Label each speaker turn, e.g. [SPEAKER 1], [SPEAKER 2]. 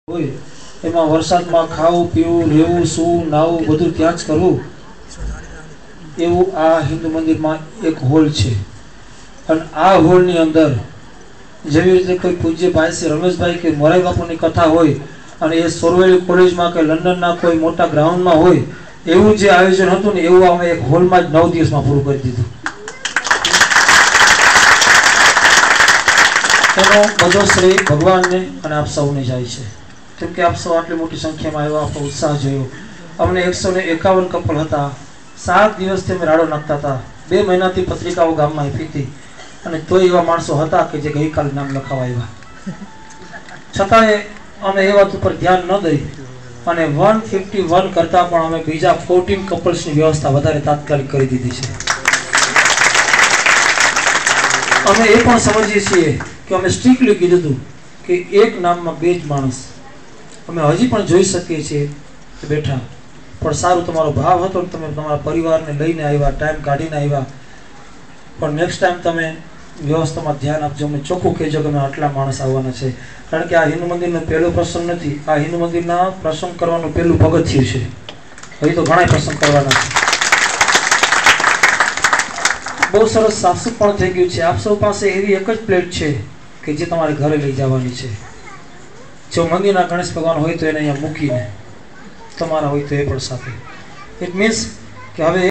[SPEAKER 1] હોય એમાં વરસાદમાં ખાવું પીવું રહેવું સૂવું નાવું બધું ત્યાં જ કરવું એવું આ હિન્દુ મંદિરમાં એક હોલ છે અને આ હોલની અંદર જેવી રીતે કોઈ પૂજ્ય ભાઈ શ્રી રમેશભાઈ કે મોરારી બાપુની કથા હોય અને એ સોરવેલી કોલેજમાં કે લંડનના કોઈ મોટા ગ્રાઉન્ડમાં હોય એવું જે આયોજન હતું ને એવું અમે એક હોલમાં જ 9 દિવસમાં પૂરું કરી દીધું. એનો બધો શ્રેય ભગવાનને અને આપ સૌને જાય છે કેમ કે આપ સૌ આટલી મોટી સંખ્યામાં આવ્યા, આપણો ઉત્સાહ જોયો. અમને 151 કપલ હતા, 7 દિવસથી અમે રાડો નાખતા હતા, 2 મહિનાથી પત્રિકાઓ ગામમાં આપી હતી અને તોય એવા માણસો હતા કે જે ગઈકાલે નામ લખાવા આવ્યા. છતાંય અમે એ વાત ઉપર ધ્યાન ન દઈ અને 151 કરતાં પણ અમે બીજા 14 કપલ્સની વ્યવસ્થા વધારે તાત્કાલિક કરી દીધી છે. અમે એ પણ સમજીએ છીએ કે અમે સ્ટ્રિક્ટલી કીધું હતું કે એક નામમાં 2 જ માણસ. અમે હજી પણ જોઈ શકીએ છીએ કે બેઠા પણ સારું તમારો ભાવ હતો, તમે તમારા પરિવારને લઈને આવ્યા, ટાઈમ કાઢીને આવ્યા, પણ નેક્સ્ટ ટાઈમ તમે વ્યવસ્થામાં ધ્યાન આપજો. અમને ચોખ્ખું કહેજો કે અમે આટલા માણસ આવવાના છે, કારણ કે આ હિન્દુ મંદિરનો પહેલો પ્રસંગ નથી, આ હિન્દુ મંદિરના પ્રસંગ કરવાનું પહેલું પગથિયું છે. હજી તો ઘણા પ્રસંગ કરવાના છે. બહુ સરસ સાફસૂફ પણ થઈ ગયું છે. આપ સૌ પાસે એવી એક જ પ્લેટ છે કે જે તમારે ઘરે લઈ જવાની છે. જો મંદિરના ગણેશ ભગવાન હોય તો એને અહીંયા મૂકીને, તમારા હોય તો એ પણ સાથે. ઇટ મીન્સ કે હવે